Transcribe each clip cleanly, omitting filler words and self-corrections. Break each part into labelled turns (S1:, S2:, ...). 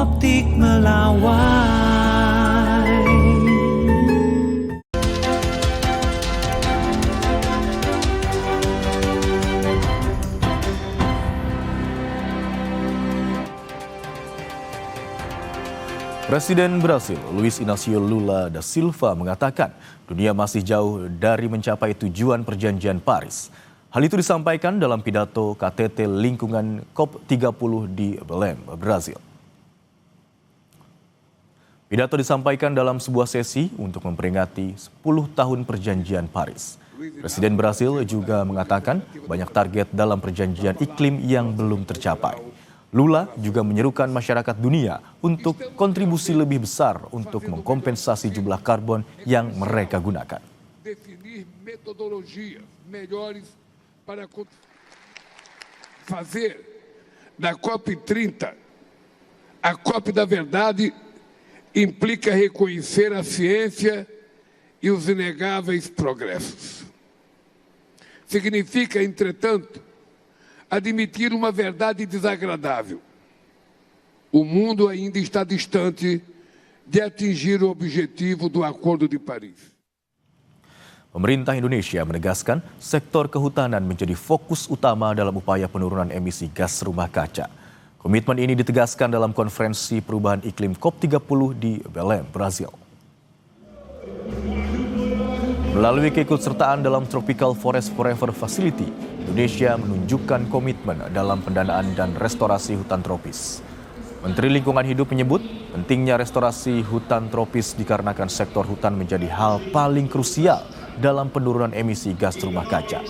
S1: Optik Melawai.
S2: Presiden Brasil Luiz Inácio Lula da Silva mengatakan dunia masih jauh dari mencapai tujuan Perjanjian Paris. Hal itu disampaikan dalam pidato KTT Lingkungan COP30 di Belém, Brasil. Pidato disampaikan dalam sebuah sesi untuk memperingati 10 tahun Perjanjian Paris. Presiden Brasil juga mengatakan banyak target dalam perjanjian iklim yang belum tercapai. Lula juga menyerukan masyarakat dunia untuk kontribusi lebih besar untuk mengkompensasi jumlah karbon yang mereka gunakan.
S3: Definir metodologias melhores para fazer da COP30 a COP da verdade implica reconhecer a ciência e os inegáveis progressos. Significa, entretanto, admitir uma verdade desagradável. O mundo ainda está distante de atingir o objetivo do Acordo de Paris.
S2: Pemerintah Indonesia menegaskan sektor kehutanan menjadi fokus utama dalam upaya penurunan emisi gas rumah kaca. Komitmen ini ditegaskan dalam konferensi perubahan iklim COP30 di Belém, Brasil. Melalui keikutsertaan dalam Tropical Forest Forever Facility, Indonesia menunjukkan komitmen dalam pendanaan dan restorasi hutan tropis. Menteri Lingkungan Hidup menyebut pentingnya restorasi hutan tropis dikarenakan sektor hutan menjadi hal paling krusial dalam penurunan emisi gas rumah kaca.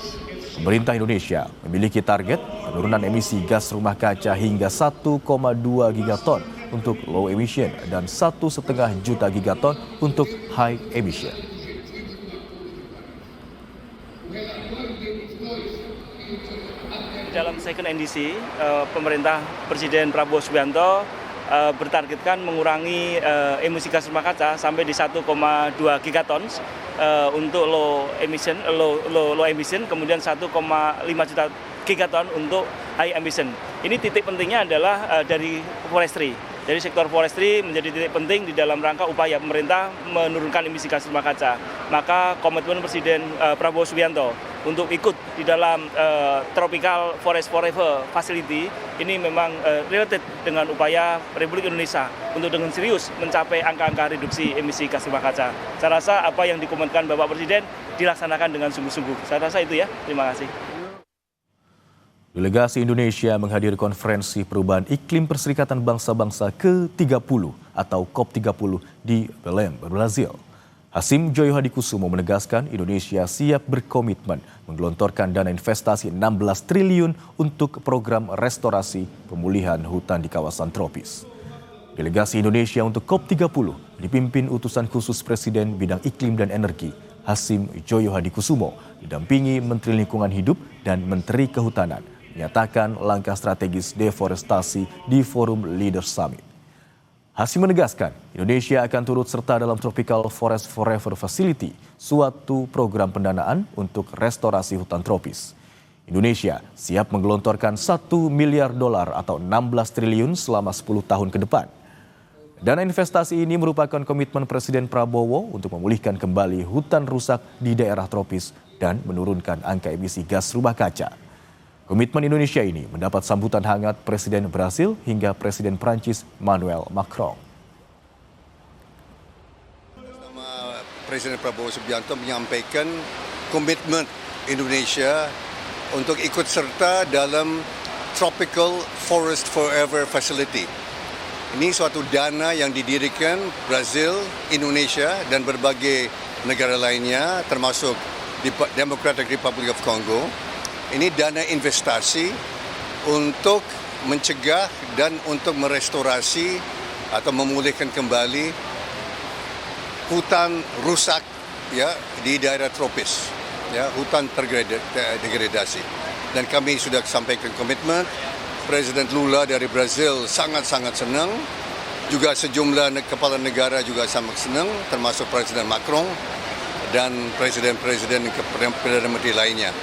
S2: Pemerintah Indonesia memiliki target penurunan emisi gas rumah kaca hingga 1,2 gigaton untuk low emission dan 1,5 juta gigaton untuk high emission.
S4: Dalam second NDC, pemerintah Presiden Prabowo Subianto bertargetkan mengurangi emisi gas rumah kaca sampai di 1,2 gigaton untuk low emission, kemudian 1,5 juta gigaton untuk high emission. Ini titik pentingnya adalah dari forestry. Dari sektor forestry menjadi titik penting di dalam rangka upaya pemerintah menurunkan emisi gas rumah kaca. Maka komitmen Presiden Prabowo Subianto untuk ikut di dalam Tropical Forest Forever Facility ini memang related dengan upaya Republik Indonesia untuk dengan serius mencapai angka-angka reduksi emisi gas rumah kaca. Saya rasa apa yang dikomentkan Bapak Presiden dilaksanakan dengan sungguh-sungguh. Saya rasa itu ya. Terima kasih.
S2: Delegasi Indonesia menghadiri konferensi perubahan iklim Perserikatan Bangsa-Bangsa ke-30 atau COP30 di Belém, Brasil. Hasim Joyo Hadikusumo menegaskan Indonesia siap berkomitmen menggelontorkan dana investasi 16 triliun untuk program restorasi pemulihan hutan di kawasan tropis. Delegasi Indonesia untuk COP30 dipimpin utusan khusus Presiden bidang iklim dan energi Hasim Joyo Hadikusumo didampingi Menteri Lingkungan Hidup dan Menteri Kehutanan menyatakan langkah strategis deforestasi di Forum Leaders Summit. Hasim menegaskan Indonesia akan turut serta dalam Tropical Forest Forever Facility, suatu program pendanaan untuk restorasi hutan tropis. Indonesia siap menggelontorkan $1 miliar atau 16 triliun selama 10 tahun ke depan. Dana investasi ini merupakan komitmen Presiden Prabowo untuk memulihkan kembali hutan rusak di daerah tropis dan menurunkan angka emisi gas rumah kaca. Komitmen Indonesia ini mendapat sambutan hangat Presiden Brasil hingga Presiden Prancis Emmanuel Macron.
S5: Presiden Prabowo Subianto menyampaikan komitmen Indonesia untuk ikut serta dalam Tropical Forest Forever Facility. Ini suatu dana yang didirikan Brazil, Indonesia dan berbagai negara lainnya termasuk Democratic Republic of Congo. Ini dana investasi untuk mencegah dan untuk merestorasi atau memulihkan kembali hutan rusak ya di daerah tropis, ya hutan terdegradasi. Dan kami sudah sampaikan komitmen. Presiden Lula dari Brazil sangat-sangat senang. Juga sejumlah kepala negara juga sangat senang, termasuk Presiden Macron dan presiden-presiden Perdana Menteri lainnya.